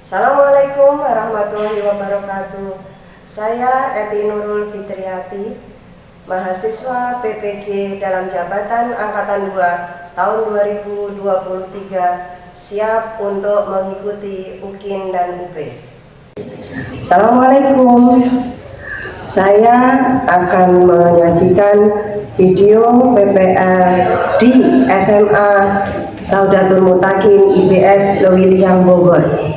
Assalamualaikum warahmatullahi wabarakatuh. Saya Eti Nurul Fitriati, mahasiswa PPG dalam jabatan Angkatan 2 tahun 2023, siap untuk mengikuti UKIN dan UP. Assalamualaikum. Saya akan menyajikan video PPL di SMA Raudatul Mutakin IPS Lewiliang Bogor.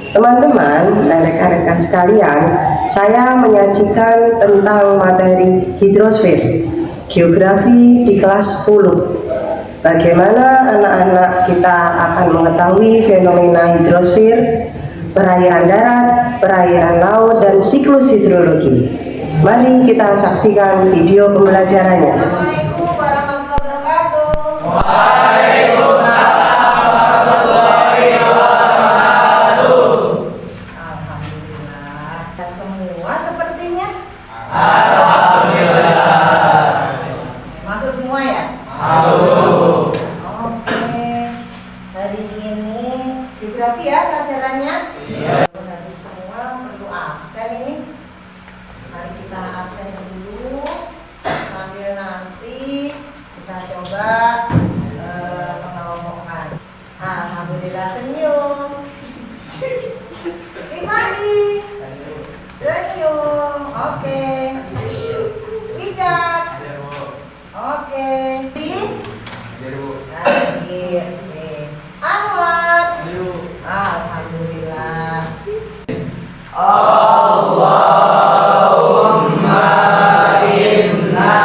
Teman-teman dan rekan-rekan sekalian, saya menyajikan tentang materi hidrosfer geografi di kelas 10. Bagaimana anak-anak kita akan mengetahui fenomena hidrosfer, perairan darat, perairan laut, dan siklus hidrologi. Mari kita saksikan video pembelajarannya. Assalamualaikum warahmatullahi wabarakatuh. Waalaikumsalam warahmatullahi wabarakatuh. Alhamdulillah. Dan semua sepertinya Alhamdulillah. masuk semua ya? Masuk. Oke. Hari ini geografi ya pelajarannya? Iya. Hari semua perlu absen ini. Mari kita absen dulu sambil nanti kita coba mengelompokkan. Alhamdulillah senyum. Mari senyum. Oke. Bijak. Oke. Hadir. Anwar. Alhamdulillah. Allahumma inna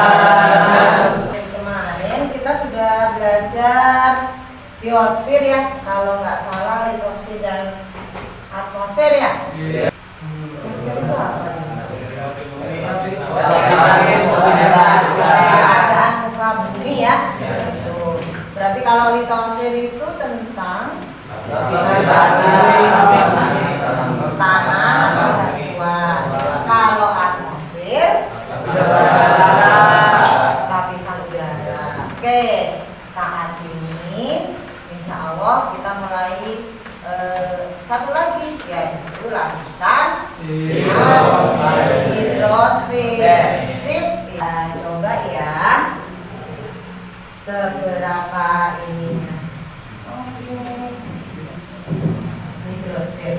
Kemarin kita sudah belajar biosfer ya, kalau nggak salah litosfer dan atmosfer ya. Biosfer itu apa? Keadaan muka bumi ya. Tuh. Berarti kalau litosfer itu tentang tanah atau batuan. Kalau atmosfer lapisan udara. Oke, saat ini insya Allah kita mulai satu lagi, yaitu lapisan hidrosfer. Sip. Kita coba ya seberapa ininya. Oke, hidrosfer.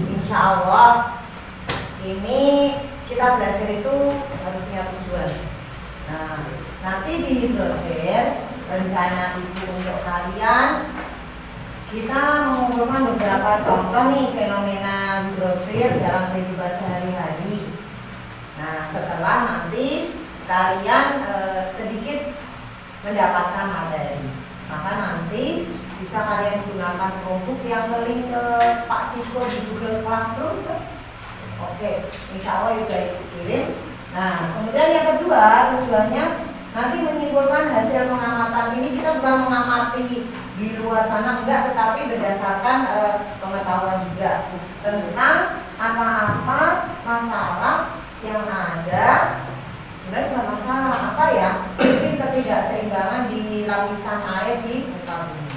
Insya Allah ini kita belajar itu harus punya tujuan. Nah, nanti di hidrosfer rencana itu untuk kalian, kita mengumpulkan beberapa contoh nih fenomena hidrosfer dalam kehidupan sehari-hari. Nah, setelah nanti kalian sedikit mendapatkan materi, maka nanti bisa kalian gunakan Chromebook yang ngelink ke Pak Tiko di Google Classroom tuh. Oke, insya Allah udah kirim. Nah, kemudian yang kedua tujuannya nanti menyimpulkan hasil pengamatan. Ini kita bukan mengamati di luar sana, enggak, tetapi berdasarkan pengetahuan juga tentang apa-apa masalah yang ada. Sebenarnya bukan masalah apa ya, mungkin ketidakseimbangan di lapisan air di muka bumi.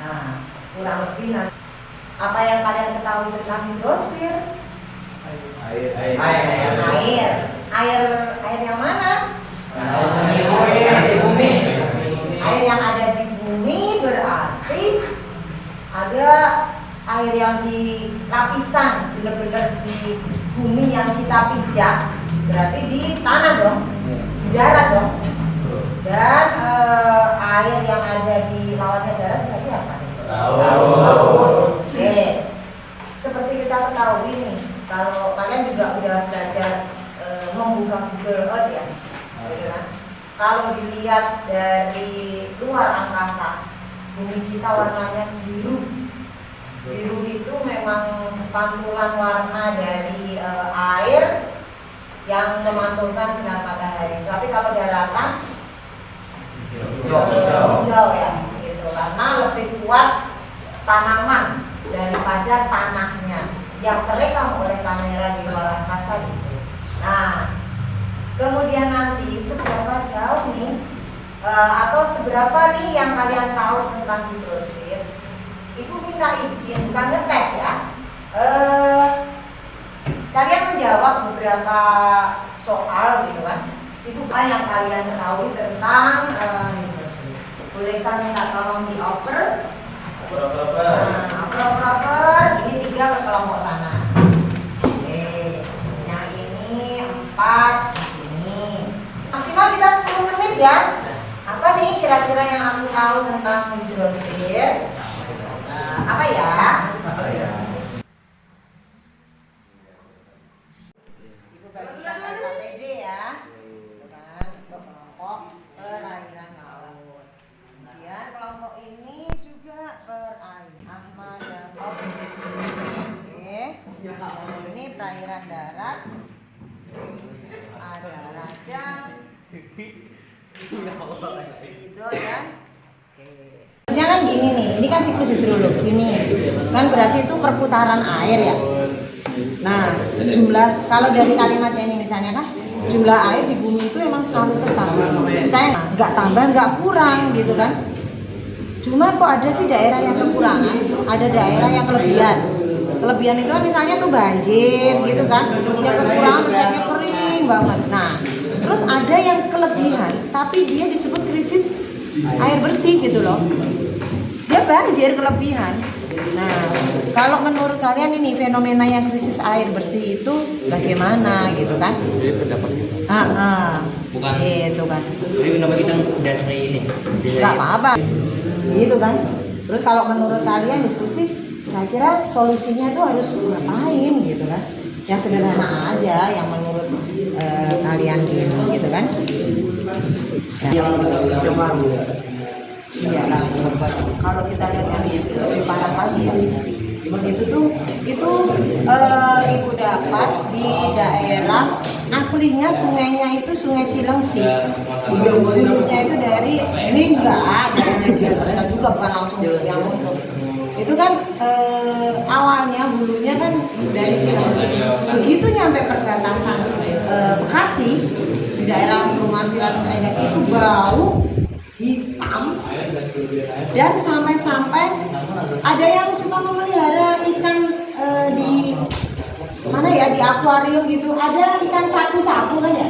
Nah, kurang lebih nanti apa yang kalian ketahui tentang hidrosfer? Air yang mana? Di bumi. Air yang ada di bumi berarti ada air yang di lapisan, benar-benar di bumi yang kita pijak, berarti di tanah dong, di darat dong. Dan air yang ada di lawannya darat berarti apa? Laut. Oke. Seperti kita ketahui nih, kalau kalian juga udah belajar membuka Google Earth ya, gitu kan? Kalau dilihat dari luar angkasa, bumi kita warnanya biru. Biru itu memang pantulan warna dari air yang memantulkan sinar matahari. Tapi kalau daratan hijau ya, gitu. Karena lebih kuat tanaman daripada tanahnya yang terekam oleh kamera di luar angkasa gitu. Nah, kemudian nanti seberapa jauh nih atau seberapa nih yang kalian tahu tentang hidrosfer? Ibu minta izin, bukan ngetes ya. Kalian menjawab beberapa soal gitu kan. Itu apa yang kalian ketahui tentang bolehkah minta tolong di oper? Oper, ini 3 ke kelompok sana. Oke, yang ini 4 di sini. Maksimal bisa 10 menit ya. Apa nih kira-kira yang aku tahu tentang hidrosfer? Apa ya? Ibu bagikan KPD ya. Itu kan untuk kelompok perairan laut. Kemudian kelompok ini juga perairan Ahmad dan Taufik. Oke. Ini perairan darat. Ada Raja. Itu ya. Oke. Sebenarnya kan gini nih, ini kan siklus hidrologi nih, kan berarti itu perputaran air ya. Nah, jumlah kalau dari kalimatnya ini misalnya kan, jumlah air di bumi itu emang selalu tetap, kayak nggak tambah nggak kurang gitu kan. Cuma kok ada sih daerah yang kekurangan, ada daerah yang kelebihan. Kelebihan itu kan misalnya tuh banjir gitu kan, yang kekurangan misalnya kering banget. Nah, terus ada yang kelebihan, tapi dia disebut krisis air bersih gitu loh. Dia banjir kelebihan. Nah, kalau menurut kalian ini fenomena yang krisis air bersih itu bagaimana gitu kan? Jadi pendapat kita. Bukan. Itu kan. Jadi pendapat kita udah seperti ini. Gak apa-apa. Gitu kan. Terus kalau menurut kalian diskusi, kira-kira solusinya itu harus ngapain gitu kan? Yang sederhana aja, yang menurut kalian gitu kan? Iya, kalau kita lihat yang lebih parah lagi ya, itu ibu dapat di daerah aslinya sungainya itu Sungai Cilengsi. Dulunya itu dari ini enggak dari media sosial juga, bukan langsung yang untuk itu kan awalnya hulunya kan dari Cilengsi. Begitu nyampe perbatasan Bekasi di daerah perumahan Viranus Indah itu bau hitam, dan sampai-sampai ada yang suka memelihara ikan di mana ya, di akuarium gitu, ada ikan sapu-sapu kan ya?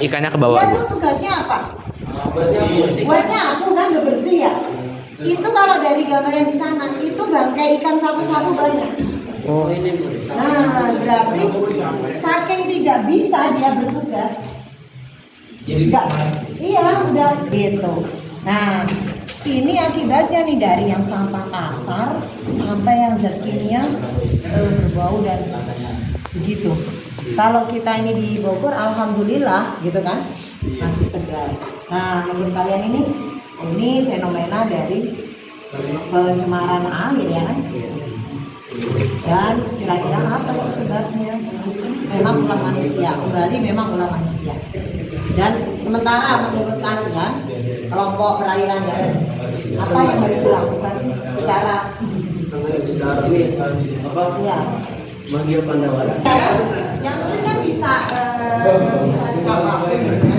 Ikannya ke bawah. Dia tuh tugasnya apa? Buatnya aku kan bersih ya. Itu kalau dari gambar yang di sana itu bangkai ikan sapu-sapu banyak. Oh, ini. Nah, berarti saking tidak bisa dia bertugas. Enggak, iya udah gitu. Nah, ini akibatnya nih dari yang sampah kasar sampai yang zat kimia berbau dan begitu. Kalau kita ini di Bogor, alhamdulillah gitu kan, masih segar. Nah, menurut kalian ini fenomena dari pencemaran air ya kan? Dan kira-kira apa itu sebabnya? Memang ulah manusia, kembali memang ulah manusia. Dan sementara menurut kalian kelompok perairan darat apa yang harus dilakukan sih secara ini apa? Ya. Manggil Pandawara. Yang tulis kan bisa apapun gitu kan.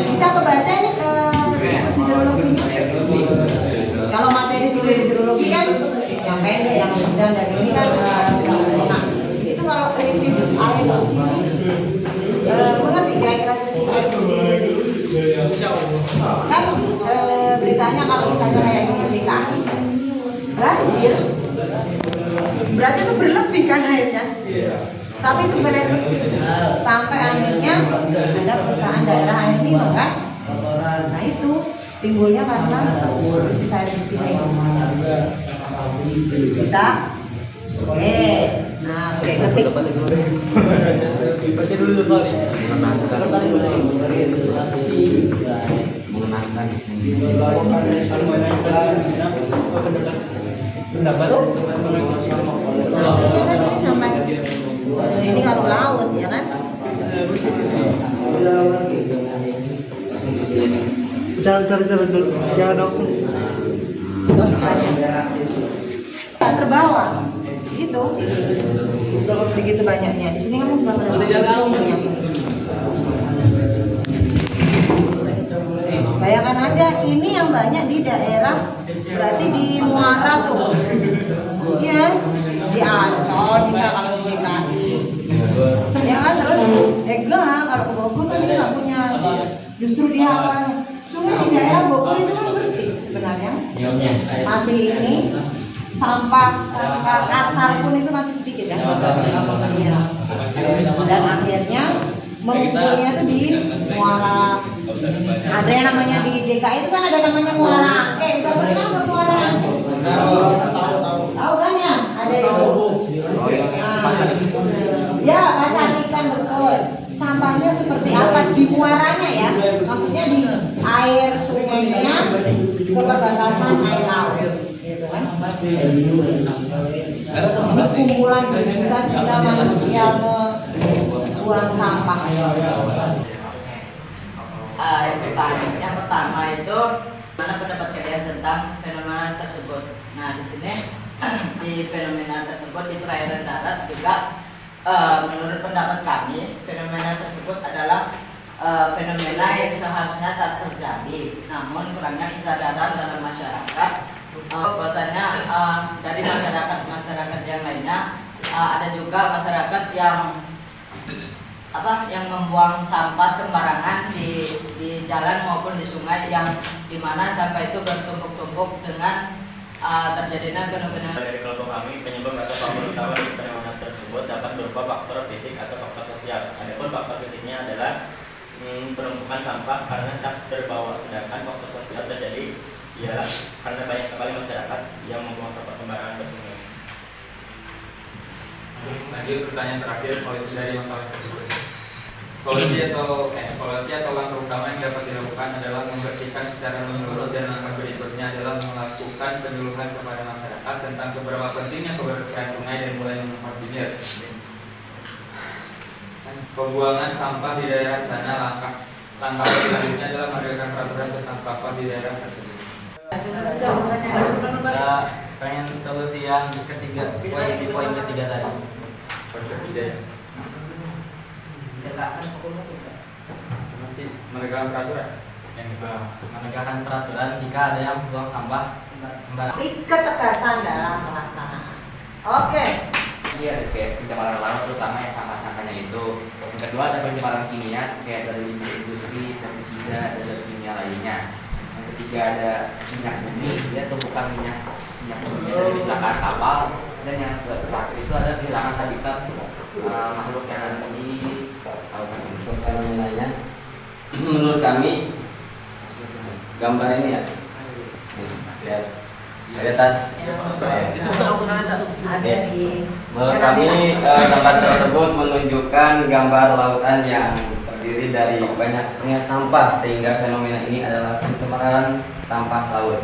Bisa kebaca ini siklus hidrologi ini. Kalau materi siklus hidrologi kan yang pendek, yang sedang, dan ini kan sudah nah, itu kalau krisis air bersih ini mengerti kira-kira krisis air bersih kan beritanya kalau misalnya kayak di DKI banjir, berarti itu berlebih kan airnya, tapi itu benar bersih sampai akhirnya ada perusahaan daerah air minum kan. Nah itu timbulnya karena krisis air bersih ini. Bisa? Oke. Nah, oke, ketik. Baca dulu kali. Mengenaskan. Pendapat. Ya kan ini sampai ini kalau laut ya kan? Jangan langsung. Terbawa segitu banyaknya. Di sini kan bukan sini yang ini. Baik. Bayangkan aja, ini yang banyak di daerah, berarti di Muara tuh, iya, di Ancol, bisa kalau di DKI, ya kan, terus enggak, kalau ke Bogor kan dia nggak punya, justru di hawanya. Sungai di daerah Bogor itu kan bersih sebenarnya, masih ini sampah kasar pun itu masih sedikit ya. Iya. Dan akhirnya mengumpulnya itu di Muara. Ada yang namanya di DKI itu kan ada namanya Muara Angke. Udah pernah ke Muara Angke? Tahu kan ya? Ada itu. Ya, pasar ikan betul. Sampahnya seperti apa di muaranya ya? Maksudnya di air sungainya ke perbatasan air laut, gitu kan? Ini kumpulan berjuta-juta manusia membuang sampah. Yang pertama itu mana pendapat kalian tentang fenomena tersebut? Nah, di sini di fenomena tersebut di perairan darat juga menurut pendapat kami fenomena tersebut adalah fenomena yang seharusnya tak terjadi. Namun kurangnya kesadaran dalam masyarakat bahwasanya dari masyarakat yang lainnya ada juga masyarakat yang membuang sampah sembarangan di jalan maupun di sungai yang dimana sampah itu bertumpuk-tumpuk dengan terjadinya fenomena. Dari kelompok kami, penyebab atau faktor utama dari fenomena tersebut dapat berupa faktor fisik atau faktor sosial. Adapun faktor fisiknya adalah penumpukan sampah karena tak terbawa, sedangkan faktor sosial terjadi ialah karena banyak sekali masyarakat yang membuang sampah sembarangan ke sungai. Lanjut pertanyaan terakhir, solusi dari masalah tersebut. Solusi atau langkah utama yang dapat dilakukan adalah membersihkan secara menyeluruh, dan langkah berikutnya adalah melakukan penyuluhan kepada masyarakat tentang seberapa pentingnya kebersihan sungai dan mulai mengkoordinir pembuangan sampah di daerah sana. Langkah selanjutnya adalah menegakkan peraturan tentang sampah di daerah tersebut. Pengen solusi yang ketiga, poin ketiga tadi. Poin ketiga ya. Masih menegakkan peraturan. Yang kedua, Menegakkan peraturan jika ada yang buang sampah sembarangan. Ketegasan dalam pelaksanaan. Oke. Iya, kayak pencemaran laut terutama yang sampah-sampahnya itu. Yang kedua ada pencemaran kimia kayak dari industri, pestisida dan zat kimia lainnya. Yang ketiga ada minyak bumi, dia tumpukan minyak bumi dari kecelakaan kapal. Dan yang terakhir itu ada kehilangan habitat makhluk yang ada di lautan. Fenomenanya menurut kami gambar ini ya. Ada di Menurut kami gambar tersebut menunjukkan gambar lautan yang terdiri dari banyaknya sampah, sehingga fenomena ini adalah pencemaran sampah laut.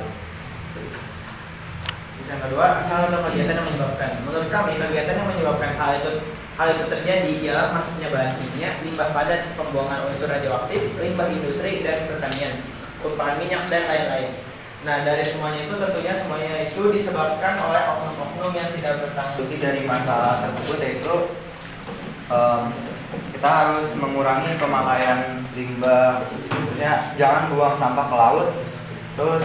Yang kedua, hal atau kegiatan yang menyebabkan. Menurut kami, kegiatan yang menyebabkan hal itu terjadi ialah masuknya bahan kimia, limbah padat, pembuangan unsur radioaktif, limbah industri dan pertanian, tumpahan minyak dan lain-lain. Nah, dari semuanya itu disebabkan oleh oknum-oknum yang tidak bertanggung jawab. Dari masalah tersebut yaitu kita harus mengurangi pemakaian limbah, terusnya jangan buang sampah ke laut, terus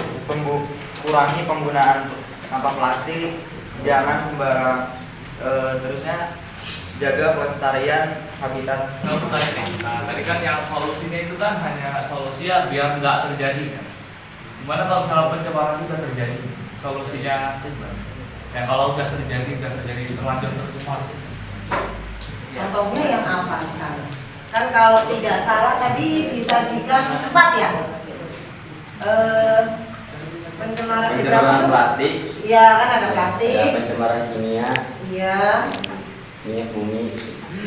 kurangi penggunaan sampah plastik, jangan sembarang, terusnya jaga pelestarian habitat. Nah, tadi kan yang solusinya itu kan hanya solusi ya biar nggak terjadi kan. Gimana kalau misalnya pencemaran itu terjadi? Solusinya itu gimana? Ya kalau udah terjadi terlanjur tercemar. contohnya yang apa misalnya? Kan kalau tidak salah tadi disajikan 4 ya. Pencemaran plastik, iya kan ada plastik, pencemaran kimia, iya, minyak bumi,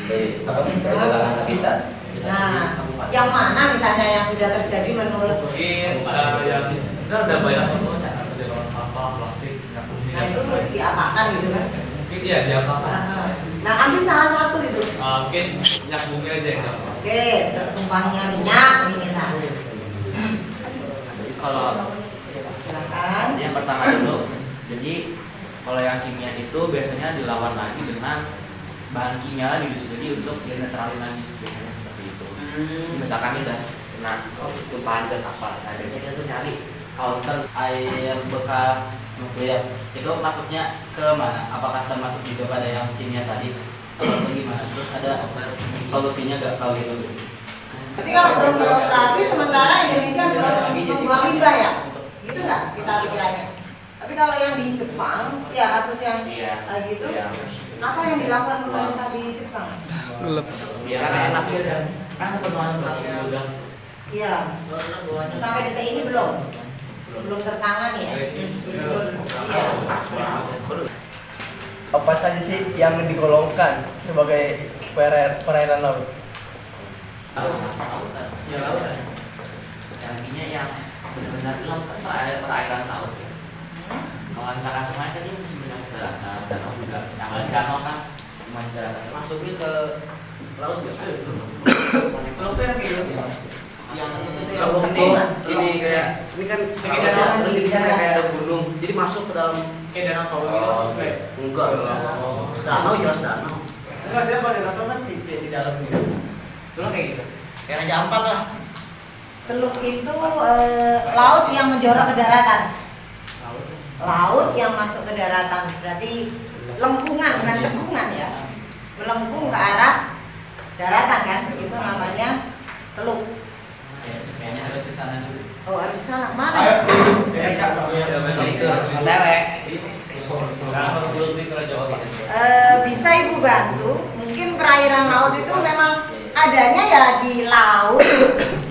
kehilangan habitat. nah yang mana misalnya yang sudah terjadi menurut Mungkin yang kita ada banyak contohnya, ada pencegahan sampah, plastik, minyak bumi. nah itu diapakan gitu kan? Mungkin ya diapakan. Nah ambil salah satu itu. Mungkin minyak bumi aja yang gampang. Oke, tertumpahnya minyak ini misalnya. Jadi kalau Silakan. yang pertama dulu, jadi kalau yang kimia itu biasanya dilawan lagi dengan bahan kimia di industri untuk dinetralin lagi, biasanya seperti itu. Misalkan udah kena tumpahan zat apa. Nah biasanya kita tuh nyari counter Air bekas nuklir itu masuknya ke mana? Apakah termasuk juga pada yang kimia tadi atau gimana? Terus ada solusinya gak kalau gitu? Berarti kalau belum beroperasi sementara Indonesia belum membuang limbah ya? Gitu nggak kita pikirannya? Tapi kalau yang di Jepang, ya kasus yang gitu, apa yang dilakukan pemerintah di Jepang? biar enak ya kan penuaan udah Iya, sampai detik ini belum tertangani ya? Iya. Apa saja sih yang digolongkan sebagai perairan laut? Ya lautan. artinya yang benar-benar bilang kan perairan laut ya. Kalau misalkan sungai kan dia mesti mencakup daratan, danau juga, yang lain danau kan cuma daratan. Masuknya ke laut nggak? Kalau tuh yang gitu, yang Laut cendil, ini kayak ini kan kayak danau, terus ini kan kayak ada gunung, jadi masuk ke dalam kayak danau Toba gitu, kayak enggak, danau jelas danau. Enggak sih kalau danau kan di dalam gitu, dulu kayak gitu, kayak Raja Ampat lah. Teluk itu laut yang menjorok ke daratan. Laut yang masuk ke daratan berarti lengkungan bukan cekungan ya, melengkung ke arah daratan kan, itu namanya teluk. Kayaknya harus ke sana dulu. Oh harus ke sana mana? Jadi itu harus ngeterek. Bisa ibu bantu. Mungkin perairan laut itu memang adanya ya di laut.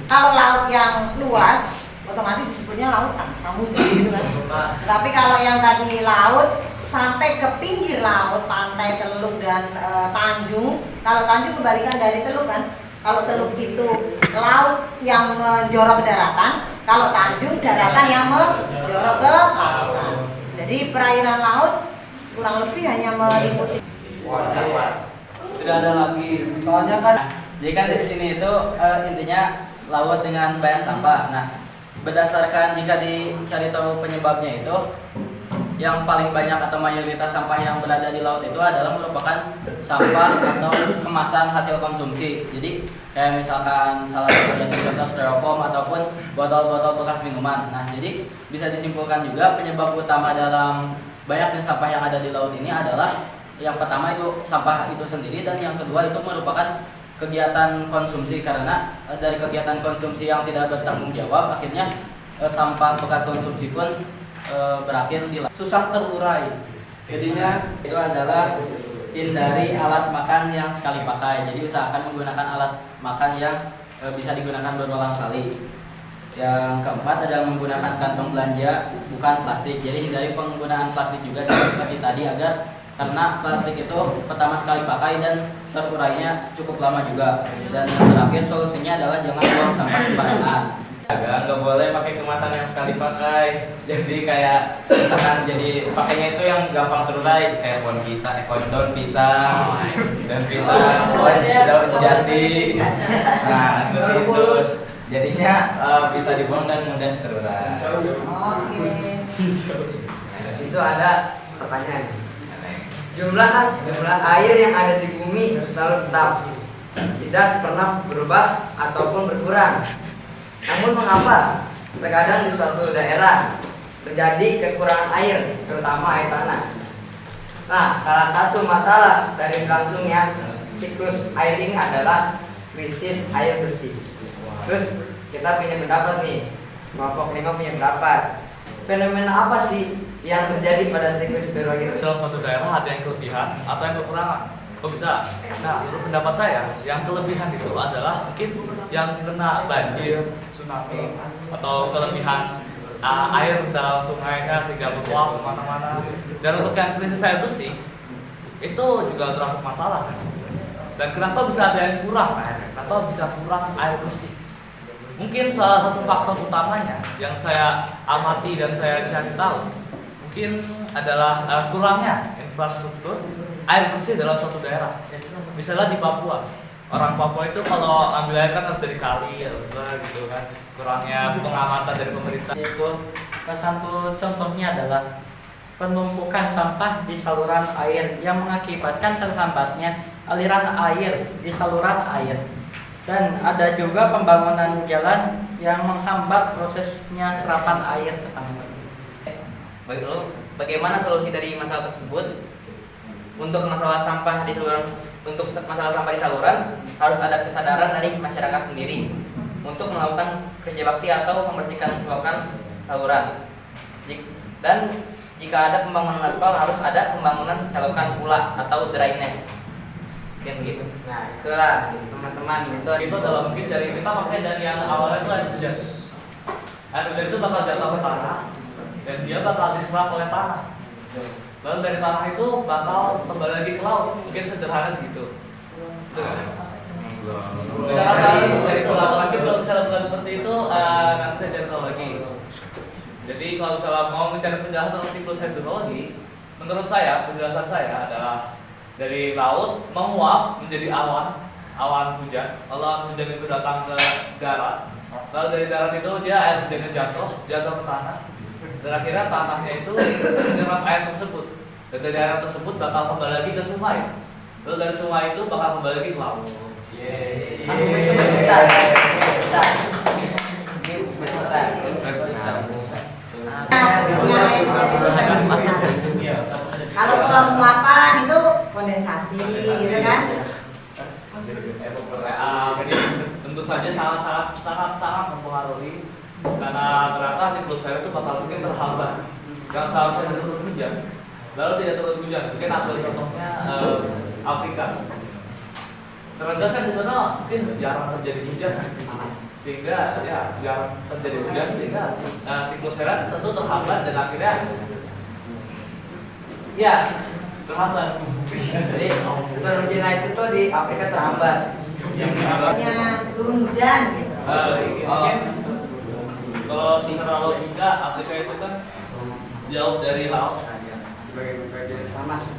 Kalau laut yang luas, otomatis disebutnya lautan, samudra gitu kan. Tapi kalau yang tadi laut sampai ke pinggir laut, pantai, teluk dan tanjung. Kalau tanjung kebalikan dari teluk kan. Kalau teluk itu laut yang menjorok ke daratan, kalau tanjung daratan yang menjorok ke lautan. Jadi perairan laut kurang lebih hanya meliputi. Sudah ada lagi. Soalnya kan, jadi kan di sini itu intinya laut dengan banyak sampah. Nah, berdasarkan jika dicari tahu penyebabnya itu, yang paling banyak atau mayoritas sampah yang berada di laut itu adalah merupakan sampah atau kemasan hasil konsumsi. Jadi kayak misalkan salah satunya contoh styrofoam ataupun botol-botol bekas minuman. Nah, jadi bisa disimpulkan juga penyebab utama dalam banyaknya sampah yang ada di laut ini adalah yang pertama itu sampah itu sendiri, dan yang kedua itu merupakan kegiatan konsumsi, karena dari kegiatan konsumsi yang tidak bertanggung jawab akhirnya sampah bekas konsumsi pun berakhir di laut. Susah terurai. Jadinya itu adalah hindari alat makan yang sekali pakai. Jadi usahakan menggunakan alat makan yang bisa digunakan berulang kali. Yang keempat adalah menggunakan kantong belanja bukan plastik. Jadi hindari penggunaan plastik juga seperti tadi, agar karena plastik itu pertama sekali pakai dan terurainya cukup lama juga. Dan yang terakhir solusinya adalah jangan buang sampah sembarangan. Nggak boleh pakai kemasan yang sekali pakai. Jadi kayak misalkan jadi pakainya itu yang gampang terurai, kayak daun pisang dan pisang, daun jati. Nah itu jadinya bisa dibuang dan mudah terurai. Oke. Di situ ada pertanyaan. Jumlah air yang ada di bumi selalu tetap, tidak pernah berubah ataupun berkurang. Namun mengapa terkadang di suatu daerah terjadi kekurangan air, terutama air tanah? Nah, salah satu masalah dari berlangsungnya siklus air ini adalah krisis air bersih. Terus kita punya pendapat nih, kelompok 5 punya pendapat. Fenomena apa sih yang terjadi pada siklus hidrologi tersebut? Dalam suatu daerah ada yang kelebihan atau yang kekurangan. Kok bisa? Nah, menurut pendapat saya, yang kelebihan itu adalah mungkin yang kena banjir, tsunami, atau kelebihan air dalam sungainya sehingga meluap kemana-mana. Dan untuk yang krisis air bersih, itu juga termasuk masalah. Dan kenapa bisa ada yang kurang airnya? Kenapa bisa kurang air bersih? Mungkin salah satu faktor utamanya yang saya amati dan saya cari tahu, mungkin adalah kurangnya infrastruktur air bersih dalam suatu daerah. Misalnya di Papua, orang Papua itu kalau ambil air kan harus dari kali atau gitu kan. Kurangnya pengamatan dari pemerintah. Itu salah satu contohnya adalah penumpukan sampah di saluran air yang mengakibatkan terhambatnya aliran air di saluran air. Dan ada juga pembangunan jalan yang menghambat prosesnya serapan air ke sana. Bagaimana solusi dari masalah tersebut? Untuk masalah sampah di saluran, harus ada kesadaran dari masyarakat sendiri untuk melakukan kerja bakti atau membersihkan selokan saluran. Dan jika ada pembangunan aspal, harus ada pembangunan selokan pula atau drainase. Kan gitu. Nah, itulah teman-teman Itu dalam mungkin dari kita pakai dari yang awalnya itu air hujan. Air hujan itu bakal jatuh ke tanah dan dia bakal diserap oleh tanah. Lalu dari tanah itu bakal kembali lagi ke laut. Mungkin sederhana segitu. Secara dari pulau lagi kalau misalnya bukan seperti itu nanti saya cari tahu lagi. Jadi kalau misalnya mau mencari penjelasan tentang siklus hidrologi, menurut saya penjelasan saya adalah dari laut menguap menjadi awan hujan. Lalu awan hujan itu datang ke darat. Lalu dari darat itu dia air hujannya jatuh ke tanah. Dan akhirnya tanahnya itu menyerap air tersebut. Dan dari air tersebut bakal kembali lagi ke sungai. Lalu dari sungai itu bakal kembali lagi ke laut. Kalau penguapan itu kondensasi gitu kan? Jadi tentu saja sangat mempengaruhi karena ternyata siklus air itu bakal mungkin terhambat. Yang seharusnya turun hujan, lalu tidak turun hujan. Mungkin ambil contohnya Afrika. Serendah kan di sana mungkin jarang terjadi hujan, sehingga ya jarang terjadi hujan sehingga siklus air tentu terhambat dan akhirnya ya terhambat. Jadi turun hujan itu tuh di Afrika terhambat. Hanya turun hujan gitu. Mungkin kalau secara logika Afrika itu kan jauh dari laut, bagian panas.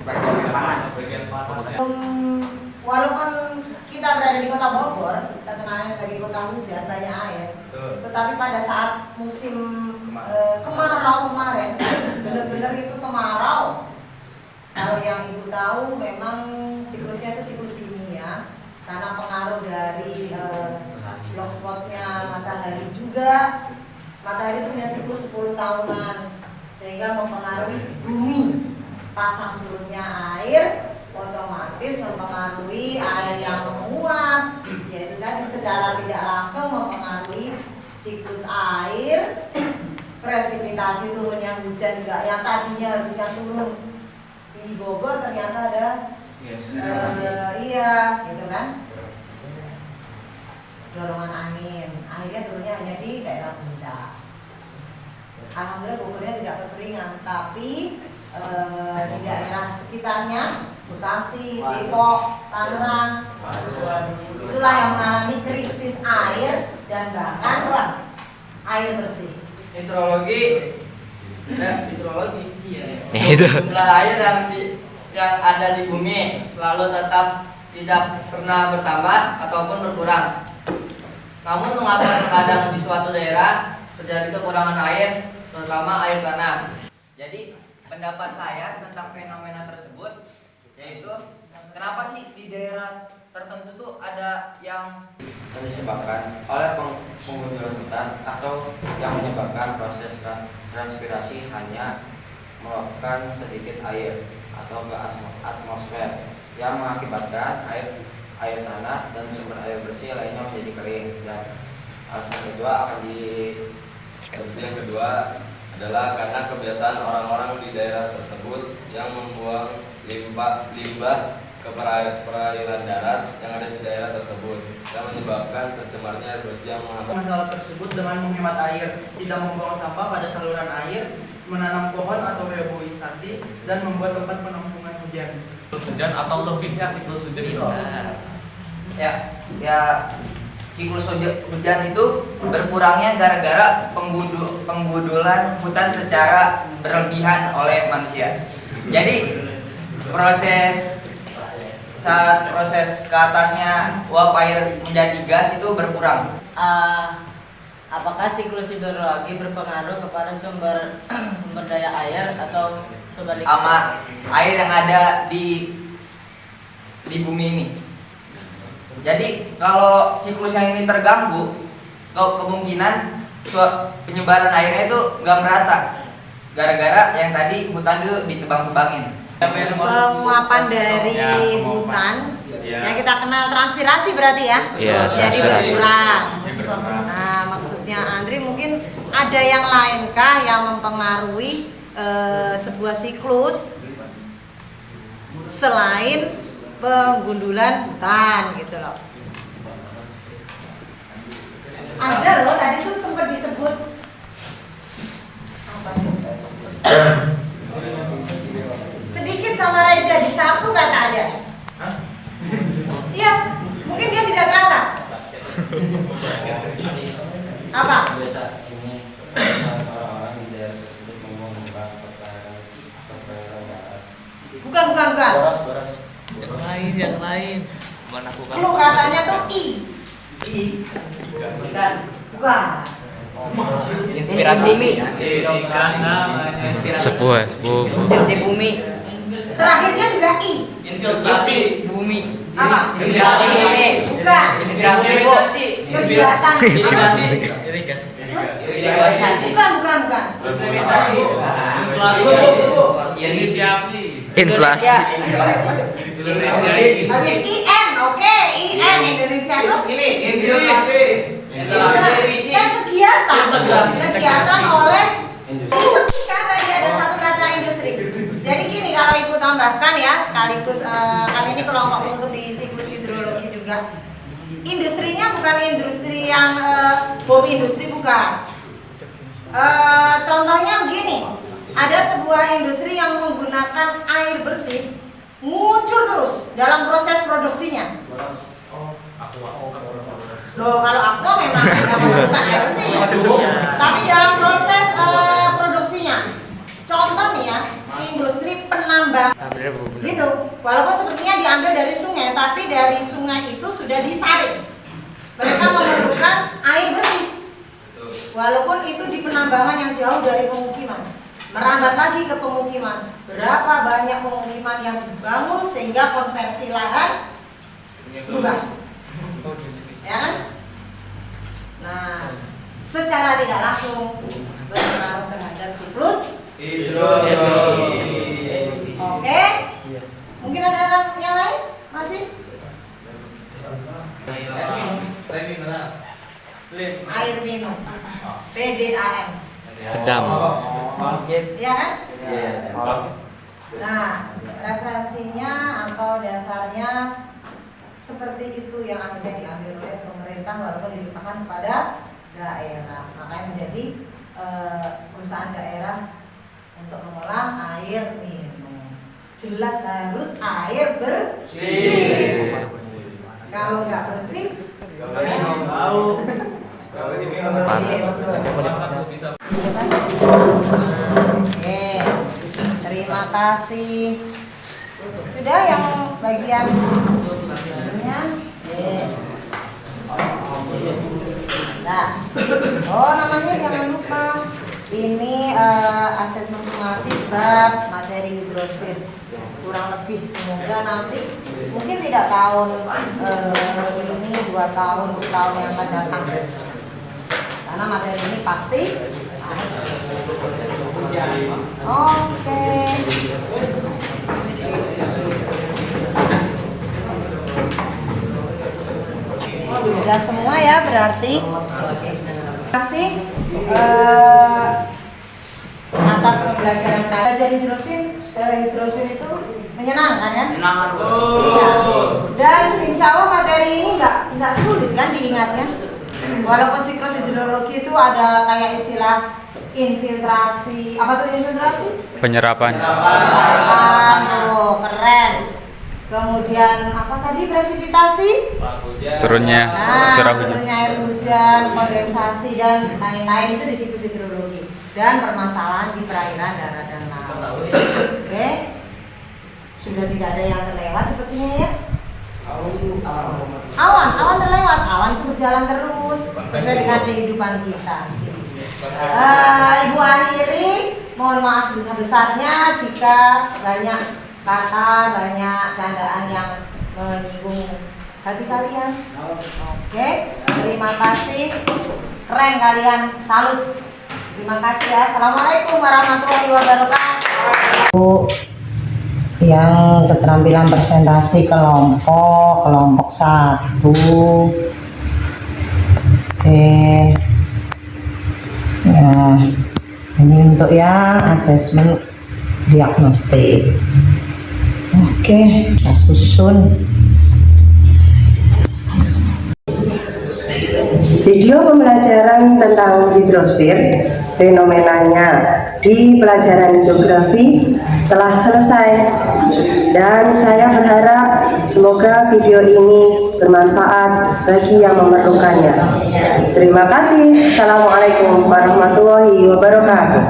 Walaupun kita berada di kota Bogor, kita kenalnya sebagai kota hujan, banyak air. Tetapi pada saat musim kemarau kemarin, benar-benar itu kemarau. Kalau yang ibu tahu, memang siklusnya itu siklus dunia, karena pengaruh dari block spotnya matahari juga. Matahari itu punya siklus 10 tahunan, sehingga mempengaruhi bumi. Pasang surutnya air otomatis mempengaruhi air yang menguap, yaitu tadi secara tidak langsung mempengaruhi siklus air, presipitasi turunnya hujan juga yang tadinya harusnya turun di Bogor ternyata ada iya gitu kan, dorongan angin, akhirnya turunnya hanya di daerah puncak. Alhamdulillah Bogornya tidak kekeringan, tapi di daerah sekitarnya Bekasi, Depok, Tangerang, itulah yang mengalami krisis air dan bahkan air bersih. Hidrologi, jumlah air yang ada di bumi selalu tetap tidak pernah bertambah ataupun berkurang. Namun mengapa terkadang di suatu daerah terjadi kekurangan air, terutama air tanah? Jadi pendapat saya tentang fenomena tersebut yaitu kenapa sih di daerah tertentu tuh ada yang disebabkan oleh penggundulan hutan atau yang menyebabkan proses transpirasi hanya meluapkan sedikit air atau ke atmosfer yang mengakibatkan air tanah dan sumber air bersih lainnya menjadi kering. Dan alasan kedua adalah karena kebiasaan orang-orang di daerah tersebut yang membuang limbah ke perairan darat yang ada di daerah tersebut yang menyebabkan tercemarnya air bersih yang menghambat masalah tersebut dengan menghemat air, tidak membuang sampah pada saluran air, menanam pohon atau reboisasi, dan membuat tempat penampungan hujan. Hujan atau lebihnya siklus hujan itu ya siklus hujan itu berkurangnya gara-gara penggundulan hutan secara berlebihan oleh manusia. Jadi saat proses ke atasnya uap air menjadi gas itu berkurang. Apakah siklus hidrologi berpengaruh kepada sumber daya air atau sebaliknya? Sama air yang ada di bumi ini. Jadi kalau siklus yang ini terganggu, kemungkinan penyebaran airnya itu nggak merata. Gara-gara yang tadi hutan itu ditebang-tebangin. Penguapan dari hutan yang kita kenal transpirasi berarti ya. Jadi berkurang. Nah, maksudnya Andri mungkin ada yang lainkah yang mempengaruhi sebuah siklus selain penggundulan hutan gitu loh. Ada loh tadi tuh sempat disebut apa tuh? Sedikit sama Reza di satu kata aja. Iya, mungkin dia tidak terasa. Apa? Biasa ini orang-orang di daerah tersebut menggunakan perairan darat. Bukan. Boros. Yang lain. Melakukan. Lu katanya tuh I. Bukan. Inspirasi bumi. Sepuh. Inspirasi bumi. Terakhirnya juga I. Inspirasi bumi. Apa? Inspirasi bumi. Bukan. Inspirasi. Kegiatan. Irigasi. Bukan. Inflasi. Habis IN, oke, IN Indonesia terus kegiatan oleh kan tadi ada satu kata industri. Jadi gini kalau ibu tambahkan ya sekaligus kan ini kelompok khusus di siklus hidrologi juga. Industrinya bukan industri yang bom industri bukan. Contohnya begini, ada sebuah industri yang menggunakan air bersih ngucur terus dalam proses produksinya. Loh, kalau aku memang yang menggunakan air bersih ya. Tapi dalam proses produksinya, contoh nih ya, industri penambang gitu. Walaupun sepertinya diambil dari sungai, tapi dari sungai itu sudah disaring. Mereka memerlukan air bersih. Walaupun itu di penambangan yang jauh dari pemukiman, merambat lagi ke pemukiman. Berapa banyak pemukiman yang dibangun sehingga konversi lahan berubah, ya kan? Nah, secara tidak langsung berpengaruh terhadap siklus hidrologi. Oke, mungkin ada yang lain masih? Air minum, PDAM. Pedam. Ya kan? Nah, referensinya atau dasarnya seperti itu yang akhirnya diambil oleh pemerintah walaupun dilimpahkan kepada daerah. Makanya menjadi perusahaan daerah untuk mengolah air minum. Jelas harus air bersih. Kalau nggak bersih, minum bau. Oke, terima kasih. Sudah yang bagian nya, nah, namanya jangan lupa. Ini asesmen sumatif bab materi hidrosfer kurang lebih semoga nanti mungkin tidak tahun ini 2 tahun setahun yang akan datang karena materi ini pasti oke. Sudah semua ya berarti. Terima kasih atas pembelajaran kalian. Belajar hidrosfer itu menyenangkan ya? Menyenangkan. Ya. Dan insya Allah materi ini nggak sulit kan diingatnya. Walaupun siklus hidrologi itu ada kayak istilah infiltrasi. Apa tuh infiltrasi? Penyerapan. Penyerapan, tuh keren. Kemudian apa tadi presipitasi? Turunnya curah hujan. Turunnya air hujan, kondensasi dan lain-lain itu di siklus hidrologi dan permasalahan di perairan darat dan laut. Oke, sudah tidak ada yang terlewat sepertinya ya. Awan terlewat, awan itu berjalan terus sesuai dengan kehidupan kita. Ibu akhiri, mohon maaf sebesar-besarnya jika banyak kata, banyak candaan yang menyinggung Bagi kalian. Oke, terima kasih. Keren kalian, salut. Terima kasih ya. Assalamualaikum warahmatullahi wabarakatuh. Yang keterampilan presentasi kelompok 1. Oke. Nah, ini untuk yang asesmen diagnostik. Oke, kita susun. Video pembelajaran tentang hidrosfer, fenomenanya di pelajaran geografi telah selesai, dan saya berharap semoga video ini bermanfaat bagi yang memerlukannya. Terima kasih. Assalamualaikum warahmatullahi wabarakatuh.